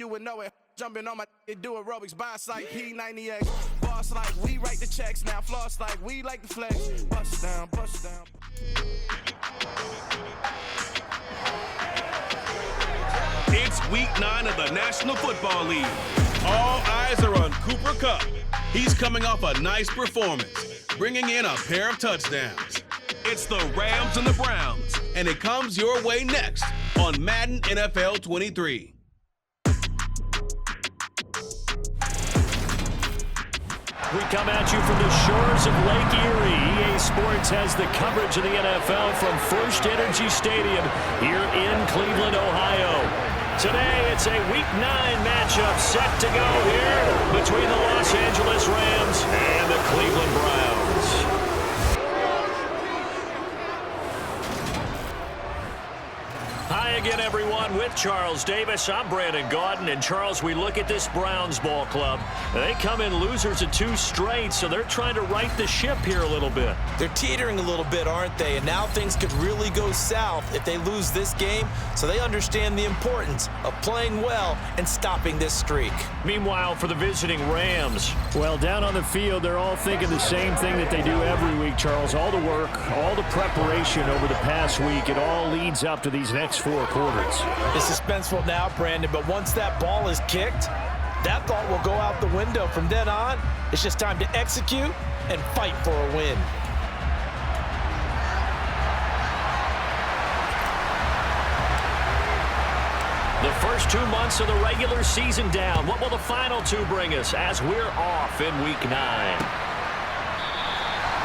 you would know it. Jumping on my do aerobics, boss like P90X. Boss like we write the checks now. Floss like we like the flex. Bust down, bust down. It's week 9 of the National Football League. All eyes are on Cooper Kupp. He's coming off a nice performance, bringing in a pair of touchdowns. It's the Rams and the Browns, and it comes your way next on Madden NFL 23. We come at you from the shores of Lake Erie. EA Sports has the coverage of the NFL from First Energy Stadium here in Cleveland, Ohio. Today, it's a Week 9 matchup set to go here between the Los Angeles Rams and the Cleveland Browns. Hi again, everyone, with Charles Davis. I'm Brandon Gaudin. And, Charles, we look at this Browns ball club. They come in losers of 2 straight, so they're trying to right the ship here a little bit. They're teetering a little bit, aren't they? And now things could really go south if they lose this game, so they understand the importance of playing well and stopping this streak. Meanwhile, for the visiting Rams, well, down on the field, they're all thinking the same thing that they do every week, Charles. All the work, all the preparation over the past week, it all leads up to these next 4 quarters. It's suspenseful now, Brandon, but once that ball is kicked, that thought will go out the window. From then on, it's just time to execute and fight for a win. The first 2 months of the regular season down. What will the final 2 bring us as we're off in Week 9?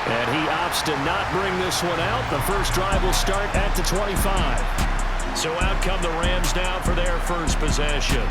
And he opts to not bring this one out. The first drive will start at the 25. So out come the Rams now for their first possession.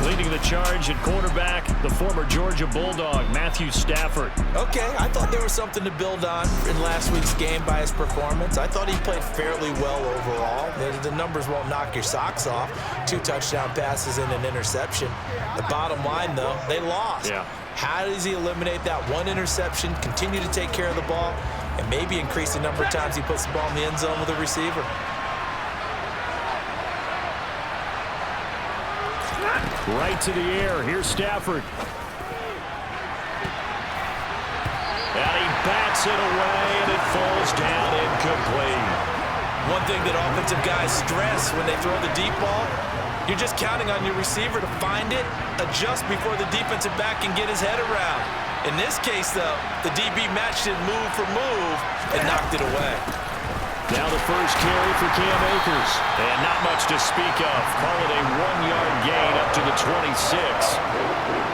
Leading the charge at quarterback, the former Georgia Bulldog, Matthew Stafford. Okay, I thought there was something to build on in last week's game by his performance. I thought he played fairly well overall. The numbers won't knock your socks off. 2 touchdown passes and an interception. The bottom line, though, they lost. Yeah. How does he eliminate that 1 interception, continue to take care of the ball, and maybe increase the number of times he puts the ball in the end zone with a receiver? Right to the air. Here's Stafford. And he bats it away, and it falls down incomplete. One thing that offensive guys stress when they throw the deep ball, you're just counting on your receiver to find it, adjust before the defensive back can get his head around. In this case, though, the DB matched it move for move and knocked it away. Now the first carry for Cam Akers. And not much to speak of. Call it a 1-yard gain up to the 26.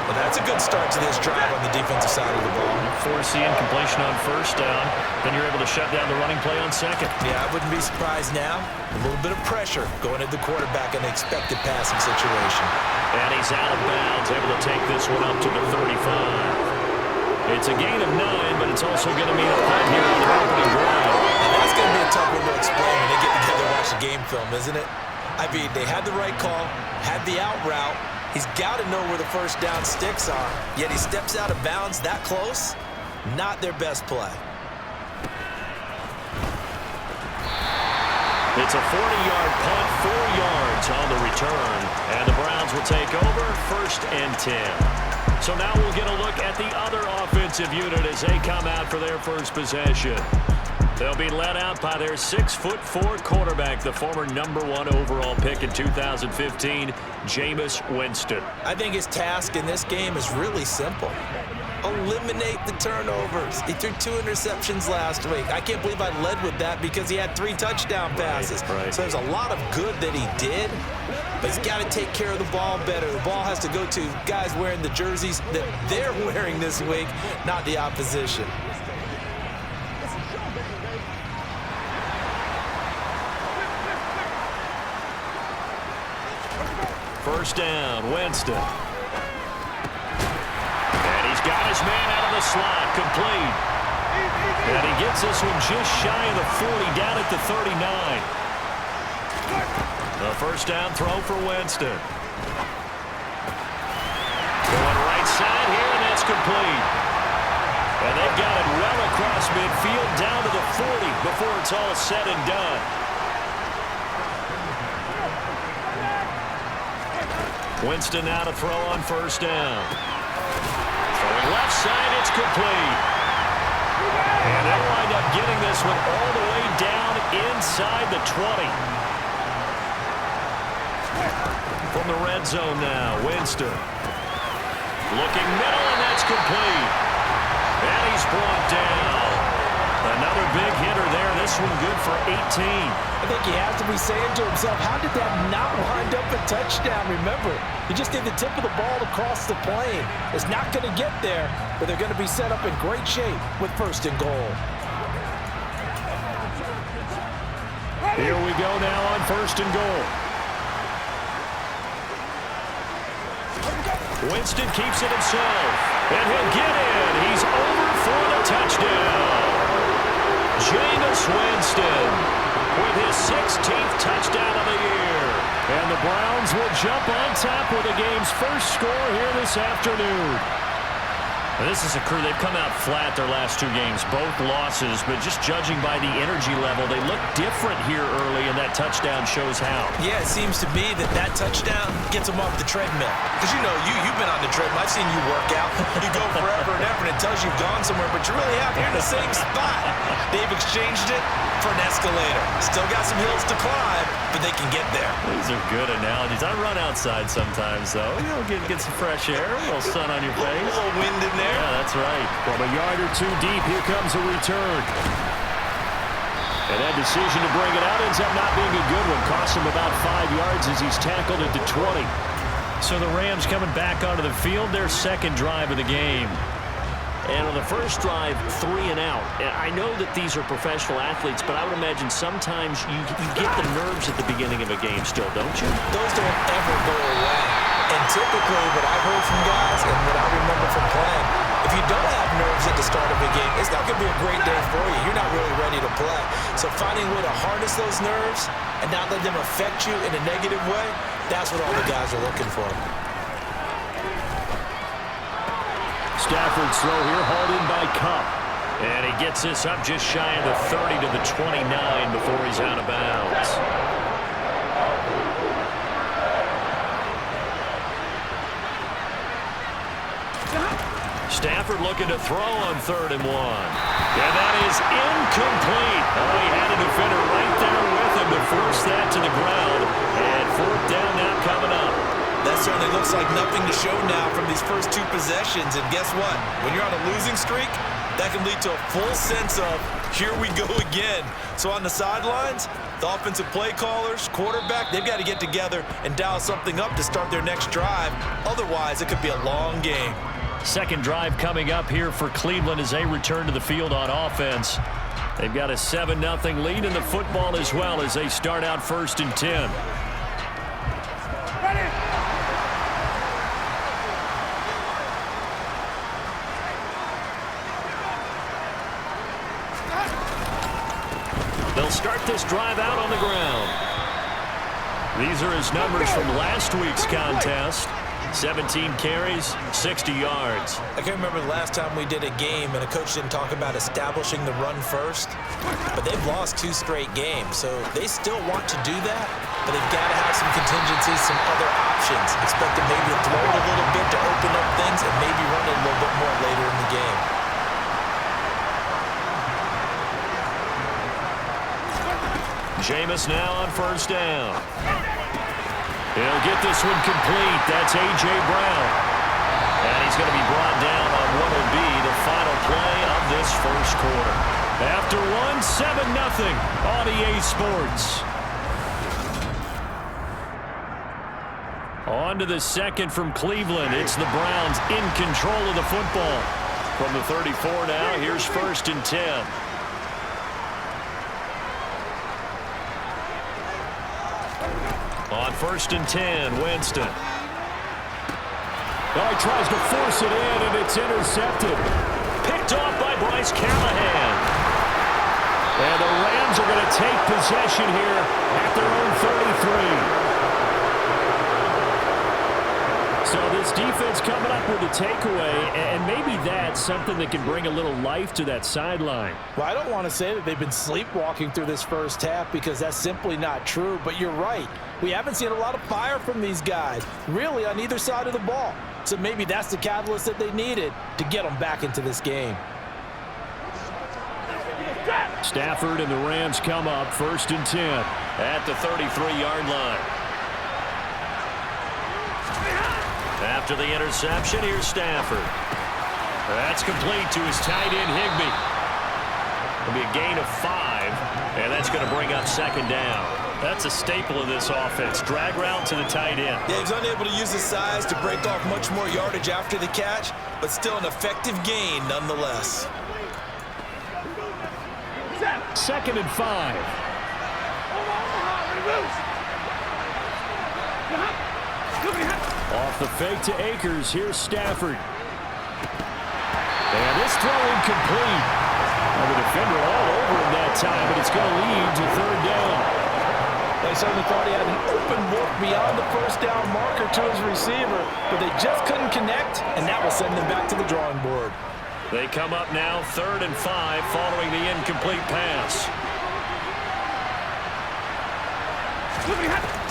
Well, that's a good start to this drive on the defensive side of the ball. Force the incompletion on first down. Then you're able to shut down the running play on second. Yeah, I wouldn't be surprised now. A little bit of pressure going at the quarterback in the expected passing situation. And he's out of bounds, able to take this one up to the 35. It's a gain of 9, but it's also going to mean a punt here on the opening drive. That's going to be a tough one to explain when they get together and watch the game film, isn't it? I mean, they had the right call, had the out route. He's got to know where the first down sticks are, yet he steps out of bounds that close. Not their best play. It's a 40-yard punt, 4 yards on the return. And the Browns will take over, 1st and 10. So now we'll get a look at the other offensive unit as they come out for their first possession. They'll be led out by their 6'4" quarterback, the former #1 overall pick in 2015, Jameis Winston. I think his task in this game is really simple. Eliminate the turnovers. He threw 2 interceptions last week. I can't believe I led with that because he had 3 touchdown passes. Right. So there's a lot of good that he did, but he's got to take care of the ball better. The ball has to go to guys wearing the jerseys that they're wearing this week, not the opposition. First down, Winston. And he's got his man out of the slot, complete. And he gets this one just shy of the 40, down at the 39. The first down throw for Winston. Going right side here, and that's complete. And they've got it well across midfield, down to the 40 before it's all said and done. Winston now to throw on first down. Throwing left side, it's complete. And they'll wind up getting this one all the way down inside the 20. From the red zone now, Winston. Looking middle, and that's complete. And he's brought down. Another big hitter there. This one good for 18. I think he has to be saying to himself, how did that not wind up a touchdown? Remember, he just did the tip of the ball across the plane. It's not going to get there, but they're going to be set up in great shape with first and goal. Here we go now on first and goal. Winston keeps it himself, and he'll get in. He's over for the touchdown. Jameis Winston with his 16th touchdown of the year. And the Browns will jump on top with the game's first score here this afternoon. And this is a crew, they've come out flat their last two games, both losses, but just judging by the energy level, they look different here early, and that touchdown shows how. Yeah, it seems to me that touchdown gets them off the treadmill. Because you know, you've been on the treadmill. I've seen you work out. You go forever and ever, and it tells you you've gone somewhere, but you really have. You're in the same spot. They've exchanged it for an escalator. Still got some hills to climb, but they can get there. These are good analogies. I run outside sometimes, though. You know, get some fresh air, a little sun on your face. A little wind in there. Yeah, that's right. From a yard or two deep, here comes a return. And that decision to bring it out ends up not being a good one. Costs him about 5 yards as he's tackled at the 20. So the Rams coming back onto the field, their second drive of the game. And on the first drive, 3 and out. And I know that these are professional athletes, but I would imagine sometimes you get the nerves at the beginning of a game still, don't you? Those don't ever go away. And typically what I've heard from guys and what I remember from playing, if you don't have nerves at the start of a game, it's not going to be a great day for you. You're not really ready to play. So finding a way to harness those nerves and not let them affect you in a negative way, that's what all the guys are looking for. Stafford's throw here, hauled in by Cup. And he gets this up just shy of the 30 to the 29 before he's out of bounds. Stafford looking to throw on 3rd and 1. And that is incomplete. Oh, he had a defender right there with him to force that to the ground. And 4th down now coming up. That certainly looks like nothing to show now from these first 2 possessions. And guess what? When you're on a losing streak, that can lead to a full sense of, here we go again. So on the sidelines, the offensive play callers, quarterback, they've got to get together and dial something up to start their next drive. Otherwise, it could be a long game. Second drive coming up here for Cleveland as they return to the field on offense. They've got a 7-0 lead in the football as well as they start out 1st and 10. They'll start this drive out on the ground. These are his numbers from last week's contest. 17 carries, 60 yards. I can't remember the last time we did a game and a coach didn't talk about establishing the run first. But they've lost 2 straight games, so they still want to do that. But they've got to have some contingencies, some other options. Expect to maybe throw it a little bit to open up things and maybe run it a little bit more later in the game. Jameis now on 1st down. He'll get this one complete. That's A.J. Brown. And he's going to be brought down on what will be the final play of this first quarter. After 7-0 on EA Sports. On to the second from Cleveland. It's the Browns in control of the football. From the 34 now, here's 1st and 10. On 1st and 10, Winston. Oh, he tries to force it in, and it's intercepted. Picked off by Bryce Callahan. And the Rams are going to take possession here at their own 33. So this defense coming up with a takeaway, and maybe that's something that can bring a little life to that sideline. Well, I don't want to say that they've been sleepwalking through this first half because that's simply not true, but you're right. We haven't seen a lot of fire from these guys, really on either side of the ball. So maybe that's the catalyst that they needed to get them back into this game. Stafford and the Rams come up 1st and 10 at the 33-yard line. After the interception, here's Stafford. That's complete to his tight end, Higbee. It'll be a gain of 5, and that's going to bring up 2nd down. That's a staple of this offense. Drag route to the tight end. Yeah, he's unable to use his size to break off much more yardage after the catch, but still an effective gain nonetheless. 2nd and 5. Off the fake to Akers. Here's Stafford. And this throw incomplete. Well, the defender all over him that time, but it's going to lead to 3rd down. They certainly thought he had an open look beyond the 1st down marker to his receiver, but they just couldn't connect, and that will send them back to the drawing board. They come up now 3rd and 5 following the incomplete pass.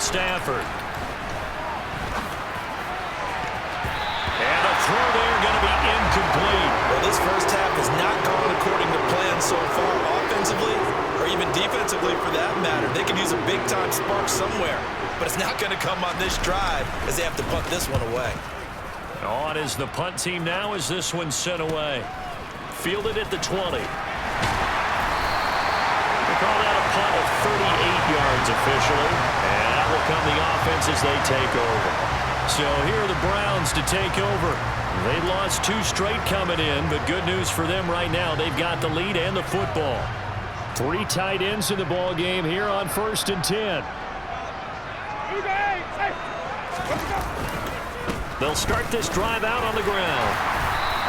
Stafford. And a throw there going to be incomplete. Well, this first half has not gone according to plan so far offensively or even defensively for that matter. They could use a big-time spark somewhere, but it's not going to come on this drive as they have to punt this one away. On is the punt team now as this one's sent away. Fielded at the 20. They call that a punt of 38 yards officially. And that will come the offense as they take over. So here are the Browns to take over. They lost 2 straight coming in, but good news for them right now. They've got the lead and the football. 3 tight ends in the ball game here on 1st and 10. They'll start this drive out on the ground.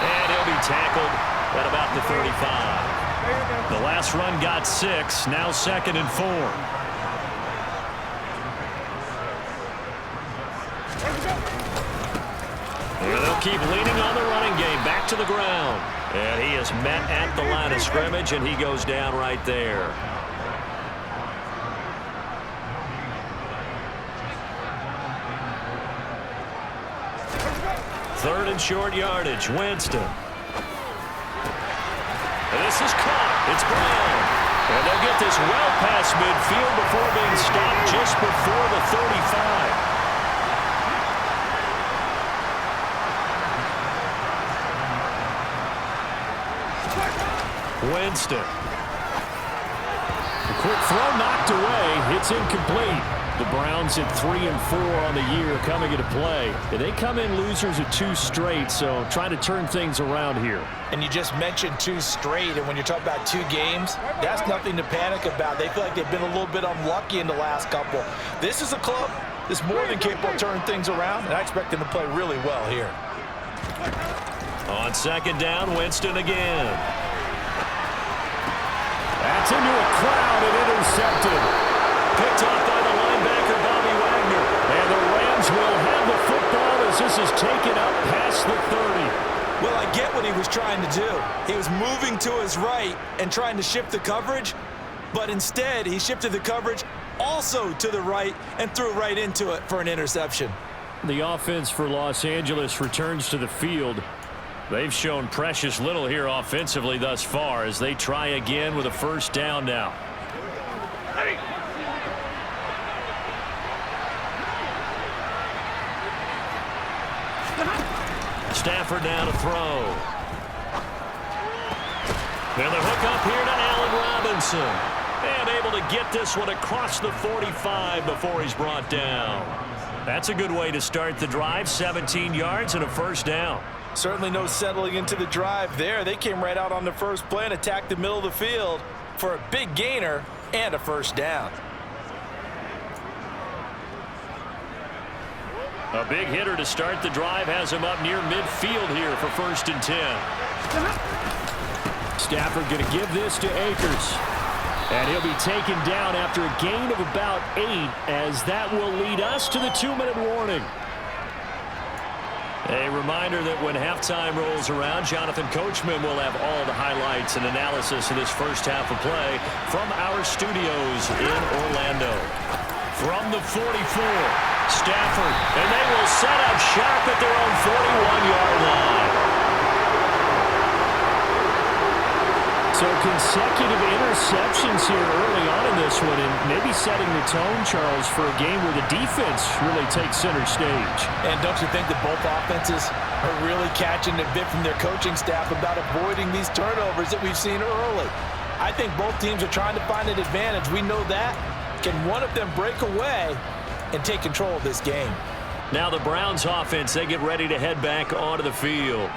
And he'll be tackled at about the 35. The last run got 6, now 2nd and 4. And they'll keep leaning on the running game, back to the ground. And he is met at the line of scrimmage, and he goes down right there. Third and short yardage, Winston. This is caught. It's Brown. And they'll get this well past midfield before being stopped just before the 35. Winston. A quick throw knocked away. It's incomplete. The Browns at 3 and 4 on the year coming into play. They come in losers of 2 straight, so trying to turn things around here. And you just mentioned 2 straight, and when you're talking about 2 games, that's nothing to panic about. They feel like they've been a little bit unlucky in the last couple. This is a club that's more than capable of turning things around, and I expect them to play really well here. On 2nd down, Winston again. That's into a crowd and intercepted. Picked off by the linebacker, Bobby Wagner. And the Rams will have the football as this is taken up past the 30. Well, I get what he was trying to do. He was moving to his right and trying to shift the coverage, but instead he shifted the coverage also to the right and threw right into it for an interception. The offense for Los Angeles returns to the field. They've shown precious little here offensively thus far as they try again with a 1st down now. Stafford now to throw. And the hook up here to Allen Robinson. And able to get this one across the 45 before he's brought down. That's a good way to start the drive. 17 yards and a 1st down. Certainly no settling into the drive there. They came right out on the first play and attacked the middle of the field for a big gainer and a 1st down. A big hitter to start the drive has him up near midfield here for 1st and 10. Stafford going to give this to Akers. And he'll be taken down after a gain of about 8 as that will lead us to the 2-minute warning. A reminder that when halftime rolls around, Jonathan Coachman will have all the highlights and analysis of this first half of play from our studios in Orlando. From the 44, Stafford, and they will set up shop at their own 41-yard line. So consecutive interceptions here early on in this one, and maybe setting the tone, Charles, for a game where the defense really takes center stage. And don't you think that both offenses are really catching a bit from their coaching staff about avoiding these turnovers that we've seen early? I think both teams are trying to find an advantage. We know that. Can one of them break away and take control of this game? Now the Browns offense, they get ready to head back onto the field.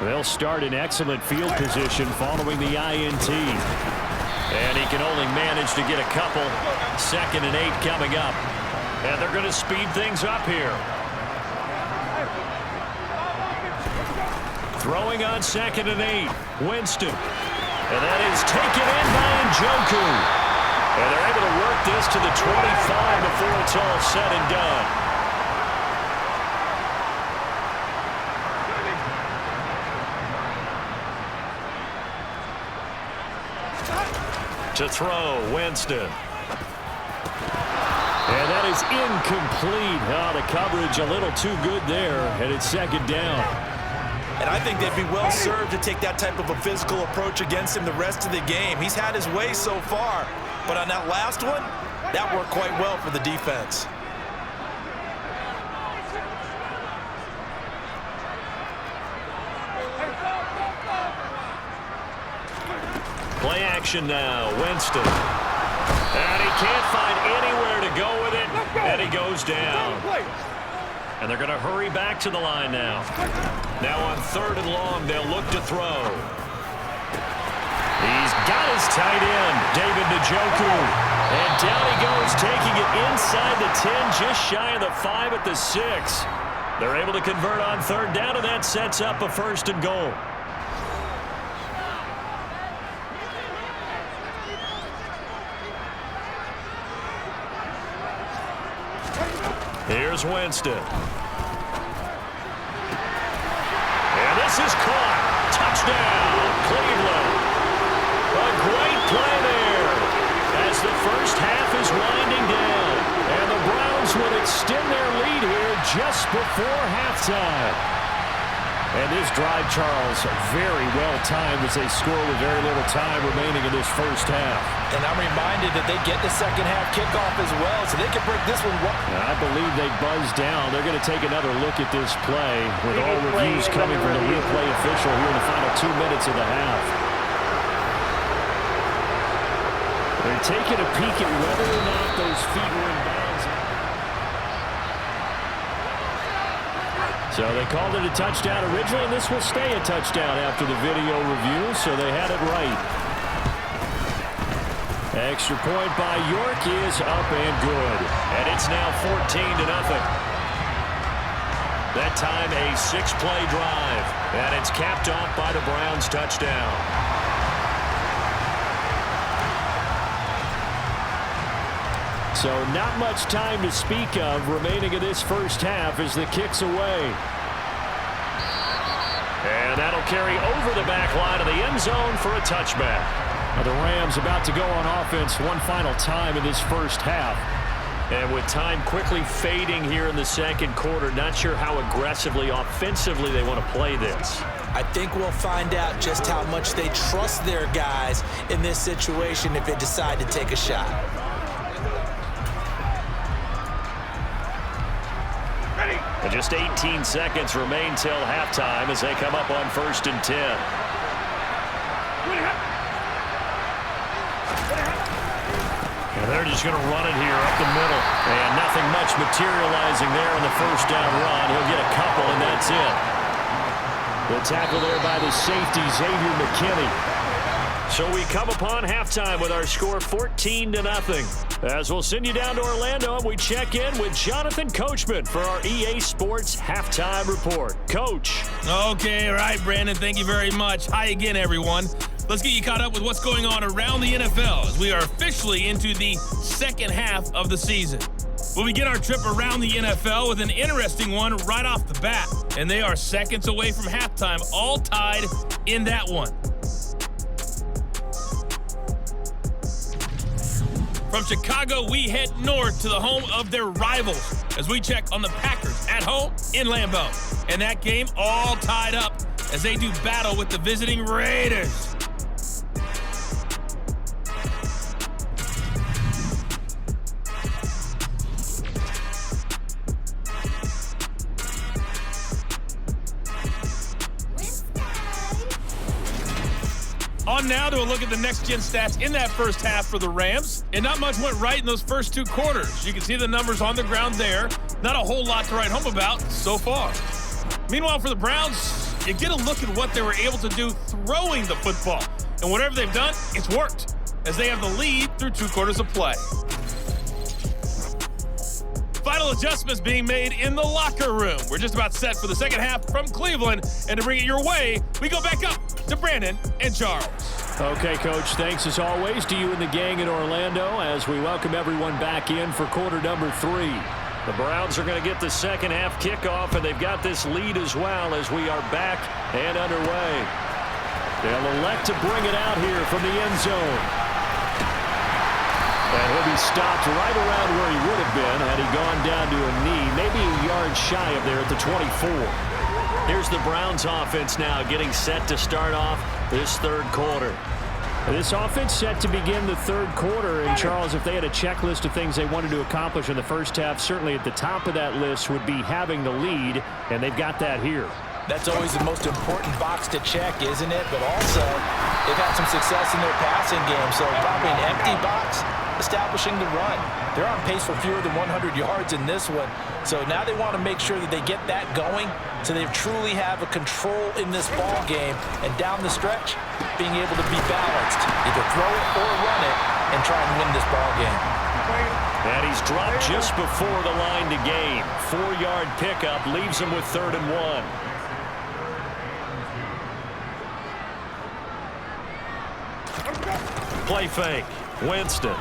They'll start in excellent field position following the INT. And he can only manage to get a couple. 2nd and 8 coming up. And they're going to speed things up here. Throwing on 2nd and 8. Winston. And that is taken in by Njoku. And they're able to work this to the 25 before it's all said and done. To throw, Winston. And that is incomplete. Oh, the coverage a little too good there, and it's 2nd down. And I think they'd be well served to take that type of a physical approach against him the rest of the game. He's had his way so far, but on that last one, that worked quite well for the defense. Play action now, Winston. And he can't find anywhere to go with it, and he goes down. And they're going to hurry back to the line now. Now on 3rd and long, they'll look to throw. He's got his tight end, David Njoku. And down he goes, taking it inside the 10, just shy of the 5 at the 6. They're able to convert on 3rd down, and that sets up a 1st and goal. Here's Winston. And this is caught. Touchdown, Cleveland. A great play there as the first half is winding down. And the Browns would extend their lead here just before halftime. And this drive, Charles, very well timed as they score with very little time remaining in this first half. And I'm reminded that they get the second half kickoff as well, so they can break this one. I believe they buzz down. They're going to take another look at this play with all reviews coming from the replay official here in the final 2 minutes of the half. They're taking a peek at whether or not those feet were in bounds. So they called it a touchdown originally, and this will stay a touchdown after the video review, so they had it right. Extra point by York is up and good. And it's now 14-0. That time a 6-play drive. And it's capped off by the Browns touchdown. So not much time to speak of remaining in this first half as the kick's away. And that'll carry over the back line of the end zone for a touchback. Now the Rams about to go on offense one final time in this first half. And with time quickly fading here in the second quarter, not sure how aggressively, offensively they want to play this. I think we'll find out just how much they trust their guys in this situation if they decide to take a shot. And just 18 seconds remain till halftime as they come up on 1st and 10. And they're just going to run it here up the middle. And nothing much materializing there on the first down run. He'll get a couple, and that's it. The tackle there by the safety, Xavier McKinney. So we come upon halftime with our score 14-0. As we'll send you down to Orlando, and we check in with Jonathan Coachman for our EA Sports Halftime Report. Coach. Okay, all right, Brandon. Thank you very much. Hi again, everyone. Let's get you caught up with what's going on around the NFL as we are officially into the second half of the season. We'll begin our trip around the NFL with an interesting one right off the bat. And they are seconds away from halftime, all tied in that one. From Chicago, we head north to the home of their rivals as we check on the Packers at home in Lambeau. And that game all tied up as they do battle with the visiting Raiders. On now to a look at the next-gen stats in that first half for the Rams. And not much went right in those first two quarters. You can see the numbers on the ground there. Not a whole lot to write home about so far. Meanwhile, for the Browns, you get a look at what they were able to do throwing the football. And whatever they've done, it's worked, as they have the lead through 2 quarters of play. Final adjustments being made in the locker room. We're just about set for the second half from Cleveland. And to bring it your way, we go back up to Brandon and Charles. Okay, Coach, thanks as always to you and the gang in Orlando as we welcome everyone back in for quarter number 3. The Browns are going to get the second half kickoff, and they've got this lead as well as we are back and underway. They'll elect to bring it out here from the end zone. And he'll be stopped right around where he would have been had he gone down to a knee, maybe a yard shy of there at the 24. Here's the Browns offense now getting set to start off this third quarter. This offense set to begin the third quarter. And, Charles, if they had a checklist of things they wanted to accomplish in the first half, certainly at the top of that list would be having the lead, and they've got that here. That's always the most important box to check, isn't it? But also, they've had some success in their passing game, so probably an empty box establishing the run. They're on pace for fewer than 100 yards in this one, so now they want to make sure that they get that going so they truly have a control in this ball game, and down the stretch, being able to be balanced, either throw it or run it, and try and win this ball game. And he's dropped just before the line to gain. 4-yard pickup leaves him with 3rd and 1. Play fake. Winston.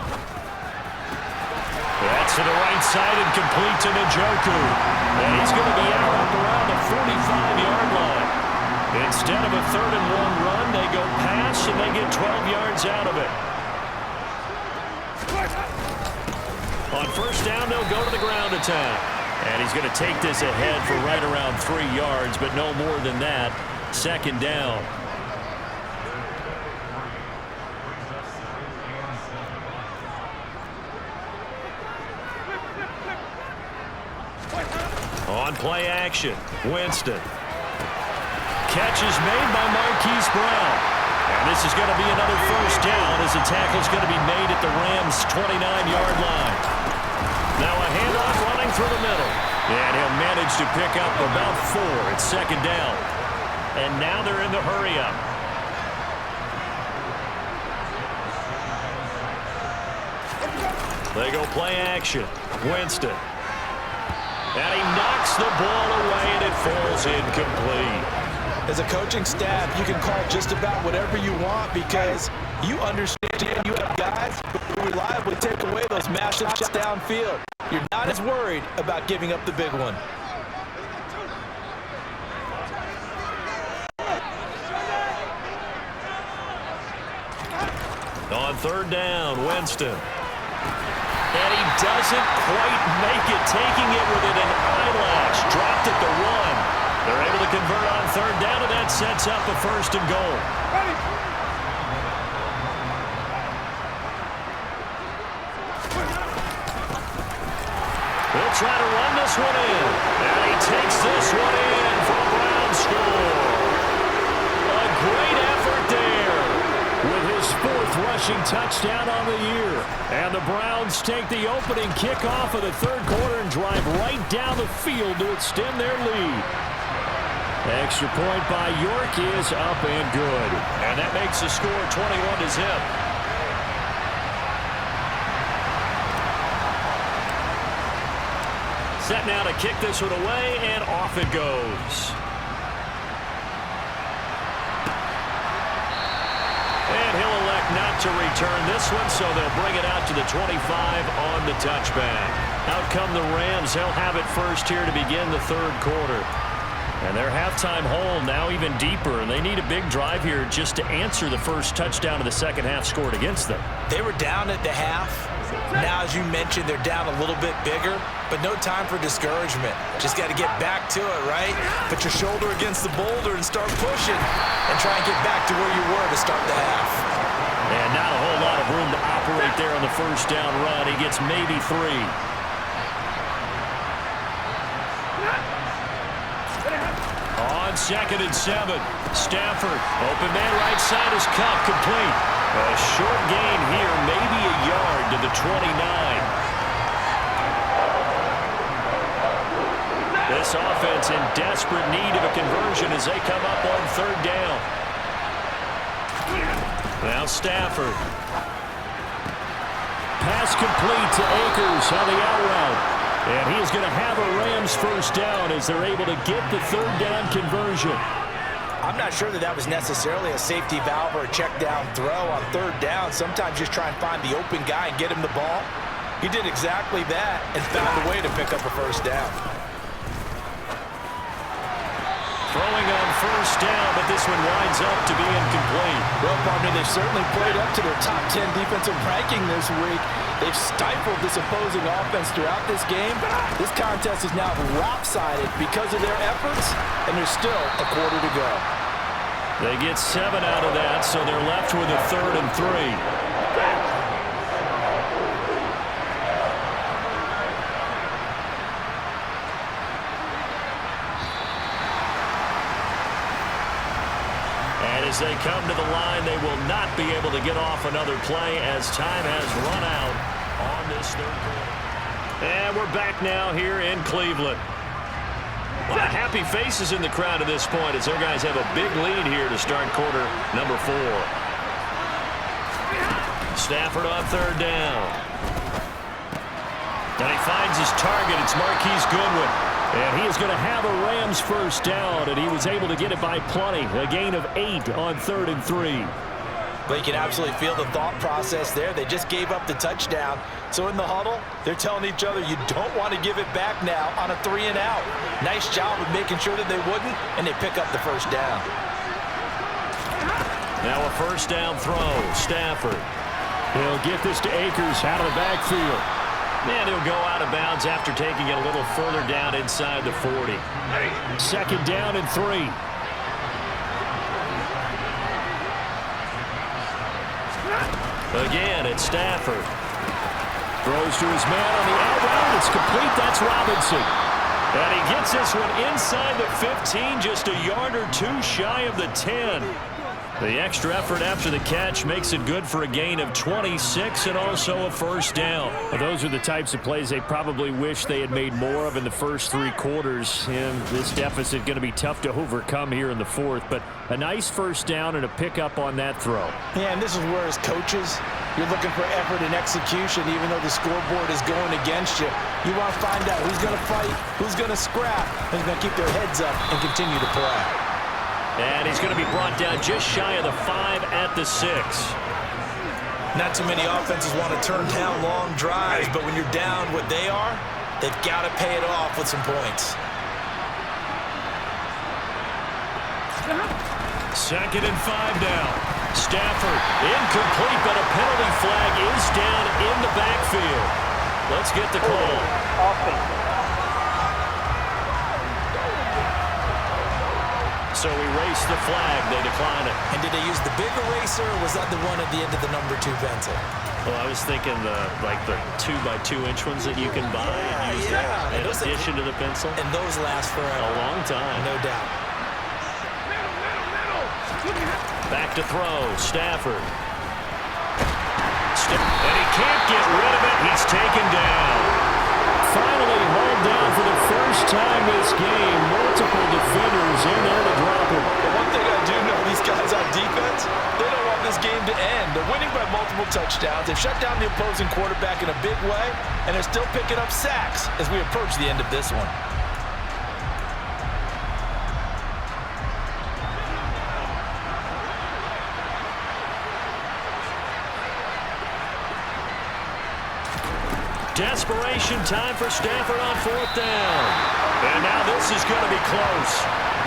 That's to the right side and complete to Njoku. And he's going to be out up around the 45-yard line. Instead of a 3rd and 1 run, they go pass and they get 12 yards out of it. On first down, they'll go to the ground attack. And he's going to take this ahead for right around 3 yards, but no more than that. 2nd down. On play action, Winston. Catch is made by Marquise Brown. And this is going to be another first down as the tackle is going to be made at the Rams' 29-yard line. Now a handoff running through the middle. And he'll manage to pick up about 4. It's 2nd down. And now they're in the hurry-up. They go play action. Winston. And he knocks the ball away, and it falls incomplete. As a coaching staff, you can call just about whatever you want because you understand you have guys who reliably take away those massive shots downfield. You're not as worried about giving up the big one. On 3rd down, Winston. And he doesn't quite make it, taking it within an eyelash. Dropped at the 1. They're able to convert on 3rd down, and that sets up a 1st and goal. They'll try to run this one in. And he takes this one in for a Brown score. A great effort there with his 4th rushing touchdown on the year. And the Browns take the opening kickoff of the third quarter and drive right down the field to extend their lead. Extra point by York is up and good. And that makes the score 21-0. Set now to kick this one away, and off it goes. And he'll elect not to return this one, so they'll bring it out to the 25 on the touchback. Out come the Rams. They'll have it first here to begin the third quarter. And their halftime hole now even deeper, and they need a big drive here just to answer the first touchdown of the second half scored against them. They were down at the half. Now, as you mentioned, they're down a little bit bigger, but no time for discouragement. Just got to get back to it, right? Put your shoulder against the boulder and start pushing and try and get back to where you were to start the half. And not a whole lot of room to operate there on the first down run. He gets maybe 3. On 2nd and 7, Stafford, open man right side is Cup, complete. A short gain here, maybe a yard to the 29. This offense in desperate need of a conversion as they come up on 3rd down. Now Stafford. Pass complete to Akers on the out route. And he is going to have a Rams first down as they're able to get the 3rd down conversion. I'm not sure that was necessarily a safety valve or a check down throw on 3rd down. Sometimes just try and find the open guy and get him the ball. He did exactly that and found a way to pick up a first down. Throwing on first down, but this one winds up to be incomplete. Well, partner, they've certainly played up to their top 10 defensive ranking this week. They've stifled this opposing offense throughout this game. This contest is now lopsided because of their efforts, and there's still a quarter to go. They get 7 out of that, so they're left with a 3rd and 3. As they come to the line, they will not be able to get off another play as time has run out on this 3rd quarter. And we're back now here in Cleveland. A lot of happy faces in the crowd at this point as their guys have a big lead here to start quarter number 4. Stafford on 3rd down. And he finds his target. It's Marquise Goodwin. And he is going to have a Rams first down, and he was able to get it by plenty. A gain of 8 on 3rd and 3. But you can absolutely feel the thought process there. They just gave up the touchdown. So in the huddle, they're telling each other, you don't want to give it back now on a 3 and out. Nice job of making sure that they wouldn't, and they pick up the first down. Now a first down throw. Stafford. He'll get this to Akers out of the backfield. And he'll go out of bounds after taking it a little further down inside the 40. 2nd down and 3. Again, it's Stafford. Throws to his man on the out route. It's complete. That's Robinson. And he gets this one inside the 15, just a yard or 2 shy of the 10. The extra effort after the catch makes it good for a gain of 26 and also a first down. Well, those are the types of plays they probably wish they had made more of in the first 3 quarters. And this deficit going to be tough to overcome here in the 4th. But a nice first down and a pickup on that throw. Yeah, and this is where as coaches, you're looking for effort and execution even though the scoreboard is going against you. You want to find out who's going to fight, who's going to scrap, who's going to keep their heads up and continue to play. And he's going to be brought down just shy of the 5 at the 6. Not too many offenses want to turn down long drives, but when you're down what they are, they've got to pay it off with some points. 2nd and 5 now. Stafford incomplete, but a penalty flag is down in the backfield. Let's get the call. So erase the flag. They decline it. And did they use the big eraser, or was that the one at the end of the number 2 pencil? Well, I was thinking the 2x2-inch ones that you can buy and use in addition to the pencil. And those last forever. A long time. No doubt. Back to throw. Stafford. And he can't get rid of it. He's taken down. Finally hauled down for the first time this game. Multiple defenders in there to drop him. But one thing I do know, these guys on defense, they don't want this game to end. They're winning by multiple touchdowns. They've shut down the opposing quarterback in a big way, and they're still picking up sacks as we approach the end of this one. Desperation time for Stafford on 4th down. And now this is going to be close.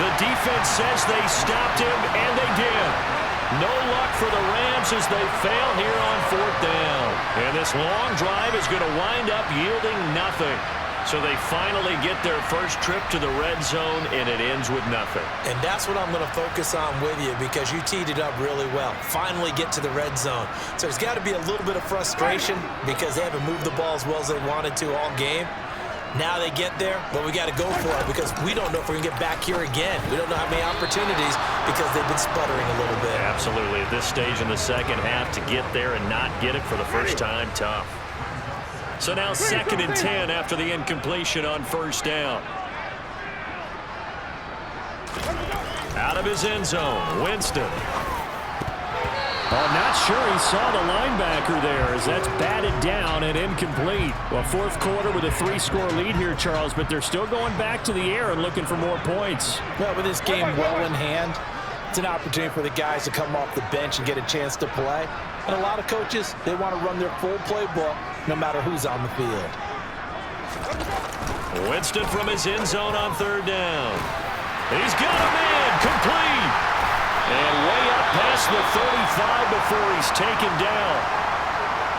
The defense says they stopped him, and they did. No luck for the Rams as they fail here on 4th down. And this long drive is going to wind up yielding nothing. So they finally get their first trip to the red zone, and it ends with nothing. And that's what I'm going to focus on with you because you teed it up really well. Finally get to the red zone. So there's got to be a little bit of frustration because they haven't moved the ball as well as they wanted to all game. Now they get there, but we got to go for it because we don't know if we're going to get back here again. We don't know how many opportunities because they've been sputtering a little bit. Absolutely. At this stage in the second half, to get there and not get it for the first time, tough. So now 2nd and 10 after the incompletion on 1st down. Out of his end zone, Winston. Oh, not sure he saw the linebacker there as that's batted down and incomplete. Well, 4th quarter with a 3-score lead here, Charles, but they're still going back to the air and looking for more points. Well, with this game well in hand, it's an opportunity for the guys to come off the bench and get a chance to play. And a lot of coaches, they want to run their full playbook no matter who's on the field. Winston from his end zone on 3rd down. He's got a man, complete. And way up past the 35 before he's taken down.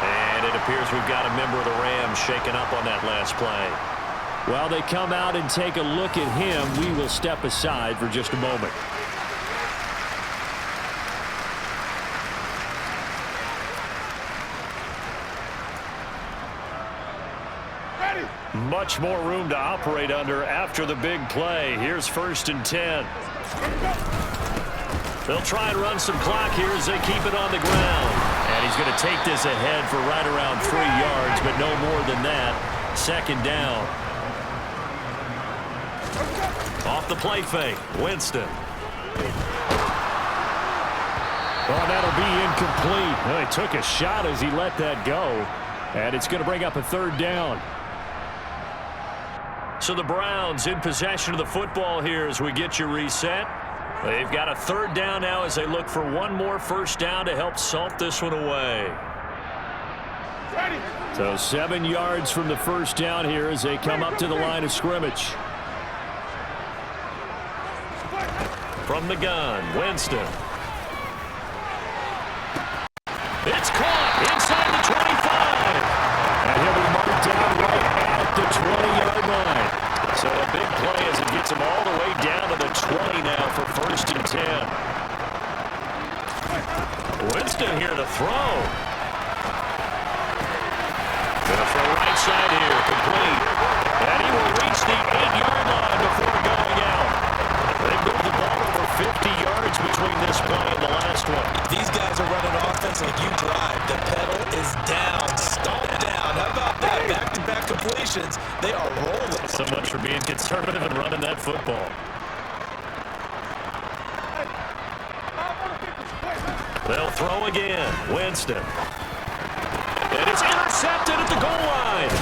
And it appears we've got a member of the Rams shaken up on that last play. While they come out and take a look at him, we will step aside for just a moment. Much more room to operate under after the big play. Here's 1st and 10. They'll try and run some clock here as they keep it on the ground. And he's going to take this ahead for right around 3 yards, but no more than that. 2nd down. Off the play fake, Winston. Oh, that'll be incomplete. Well, he took a shot as he let that go. And it's going to bring up a 3rd down. So the Browns in possession of the football here as we get you reset. They've got a 3rd down now as they look for one more 1st down to help salt this one away. So 7 yards from the 1st down here as they come up to the line of scrimmage. From the gun, Winston. It's caught inside the 25. And he'll be marked down right at the 20-yard line. So a big play as it gets him all the way down to the 20 now for 1st and 10. Winston here to throw. Gonna throw right side here, complete. And he will reach the 8-yard line before going out. They moved the ball over 50 yards between this play and the last one. These guys are running offense like you drive. The pedal is down, stomped down. How about that? Back-to-back completions. They are rolling. So much for being conservative and running that football. They'll throw again. Winston. And it's intercepted at the goal line.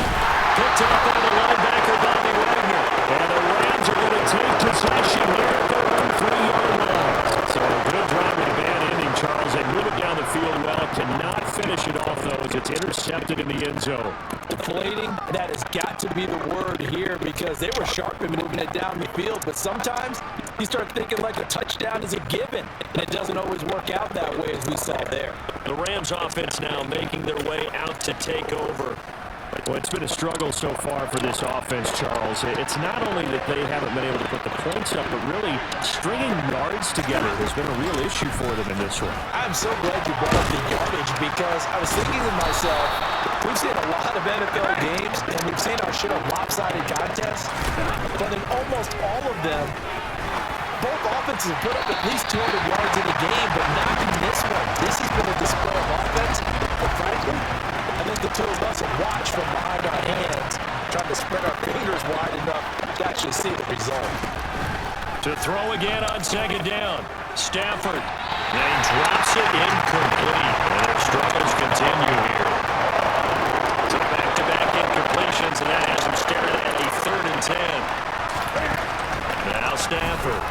Picked up by the linebacker, Bobby Wagner. And the Rams are going to take possession here at their own 3-yard line. So a good drive and a bad ending, Charles. They move it down the field well. Cannot finish it off, though, as it's intercepted in the end zone. Deflating, that has got to be the word here because they were sharp in moving it down the field. But sometimes you start thinking like a touchdown is a given, and it doesn't always work out that way as we saw there. The Rams offense now making their way out to take over. Well, it's been a struggle so far for this offense, Charles. It's not only that they haven't been able to put the points up, but really stringing yards together has been a real issue for them in this one. I'm so glad you brought up the yardage because I was thinking to myself, we've seen a lot of NFL games, and we've seen our share of lopsided contests, but in almost all of them, both offenses have put up at least 200 yards in a game, but not in this one. This has been a display of offense, but frankly, I think the two of us have watched from behind our hands, trying to spread our fingers wide enough to actually see the result. To throw again on 2nd down. Stafford. And he drops it incomplete. And their struggles continue here. So back-to-back incompletions, and that has him staring at a 3rd and 10. Now Stafford.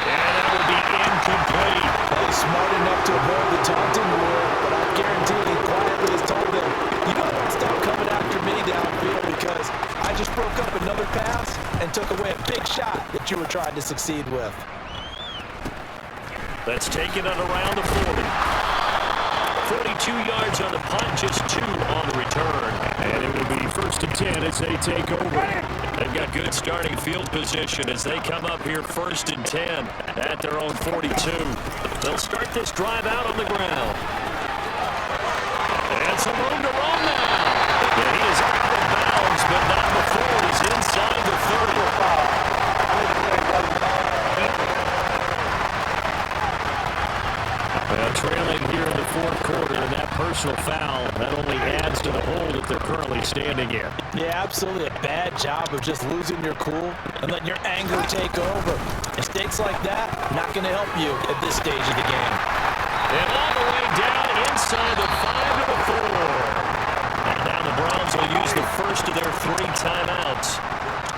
And that will be incomplete. Smart enough to avoid the taunting rule, but I guarantee he quietly has told them, just broke up another pass and took away a big shot that you were trying to succeed with. Let's take it at around the 40. 42 yards on the punt, just 2 on the return. And it will be 1st and 10 as they take over. They've got good starting field position as they come up here 1st and 10 at their own 42. They'll start this drive out on the ground. And some room to roam now. And he is out of bounds, but not before he's inside the 30. Trailing here in the 4th quarter, and that personal foul, that only adds to the hole that they're currently standing in. Yeah, absolutely a bad job of just losing your cool and letting your anger take over. Mistakes like that, not going to help you at this stage of the game. And all the way down inside the 5 to the 4. And now the Browns will use the first of their 3 timeouts.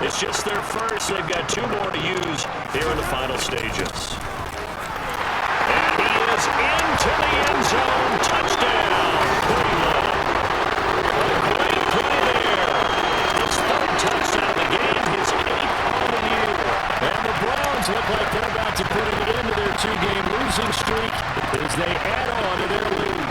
It's just their first. They've got 2 more to use here in the final stages. Into the end zone, touchdown, Cleveland. A great play there. His 3rd touchdown of the game, his 8th on the year. And the Browns look like they're about to put an end to their 2-game losing streak as they add on to their lead.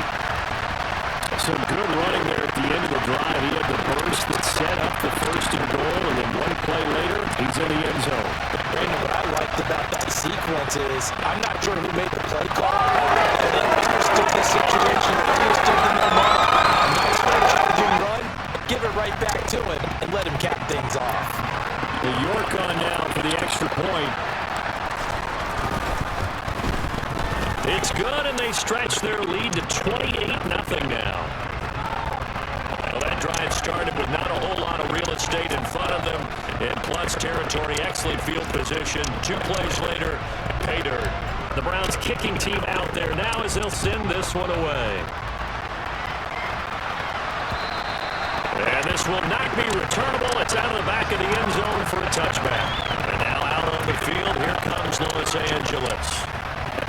Some good running there at the end of the drive. He had the burst that set up the 1st and goal, and then 1 play later, he's in the end zone. Brandon, what I liked about that sequence is I'm not sure who made the play call, but they understood the situation, understood the moment. A nice charging run, give it right back to him, and let him cap things off. The York on now for the extra point. It's good, and they stretch their lead to 28-0 now. Well, that drive started with not a whole lot of real estate in front of them. In plus territory, excellent field position. 2 plays later, pay dirt. The Browns kicking team out there now as they'll send this one away. And this will not be returnable. It's out of the back of the end zone for a touchback. And now out on the field, here comes Los Angeles.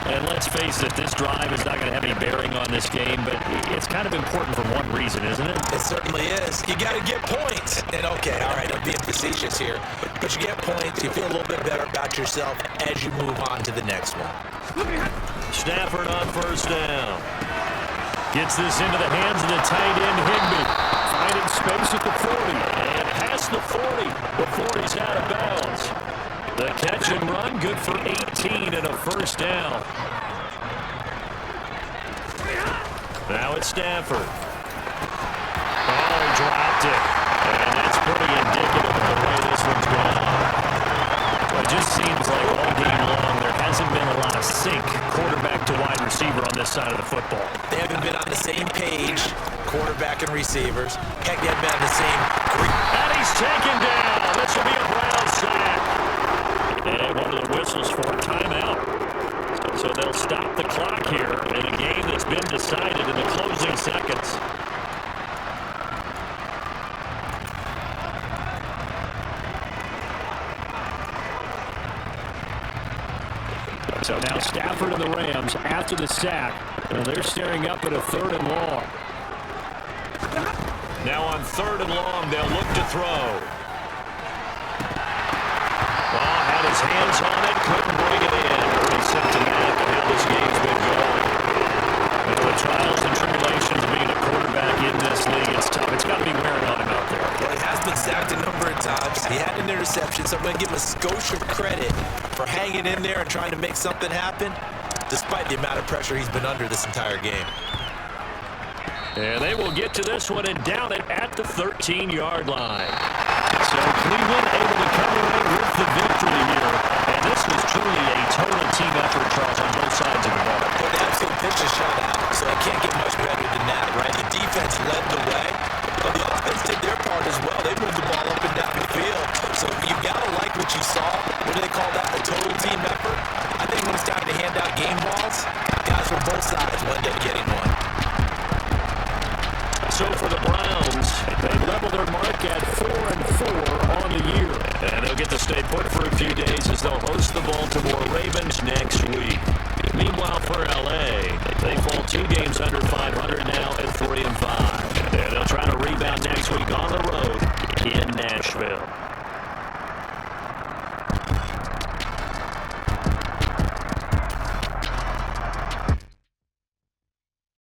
And let's face it, this drive is not going to have any bearing on this game, but it's kind of important for one reason, isn't it? It certainly is. You got to get points. And okay, all right, I'm being facetious here, but you get points, you feel a little bit better about yourself as you move on to the next one. Stafford on 1st down. Gets this into the hands of the tight end, Higbee. Finding space at the 40. And past the 40 before he's out of bounds. The catch and run, good for 18 and a 1st down. Now it's Stafford. Oh, he dropped it. And that's pretty indicative of the way this one's gone. Well, it just seems like all game long there hasn't been a lot of sync quarterback to wide receiver on this side of the football. They haven't been on the same page, quarterback and receivers. Heck, they haven't been on the same... And he's taken down. This will be a Brown sack. And one of the whistles for a timeout. So they'll stop the clock here in a game that's been decided in the closing seconds. So now Stafford and the Rams after the sack. And they're staring up at a 3rd and long. Now on 3rd and long, they'll look to throw. Had his hands on it, couldn't bring it in. Pretty symptomatic of how this game's been going. And the trials and tribulations of being a quarterback in this league, it's tough. It's got to be wearing on him out there. Well, he has been sacked a number of times. He had an interception, so I'm going to give him a skosh of credit for hanging in there and trying to make something happen, despite the amount of pressure he's been under this entire game. And they will get to this one and down it at the 13-yard line. So Cleveland able to come away with the victory here. And this was truly a total team effort, Charles, on both sides of the ball. Well, the absolute pitch is shut out, so it can't get much better than that, right? The defense led the way, but the offense did their part as well. They moved the ball up and down the field. So you got to like what you saw. What do they call that? A total team effort? I think when it's time to hand out game balls, guys from both sides will end up getting one. So for the Browns, they level their mark at 4-4 on the year. And they'll get to stay put for a few days as they'll host the Baltimore Ravens next week. Meanwhile for LA, they fall 2 games under 500 now at 3-5. And they'll try to rebound next week on the road in Nashville. Nashville.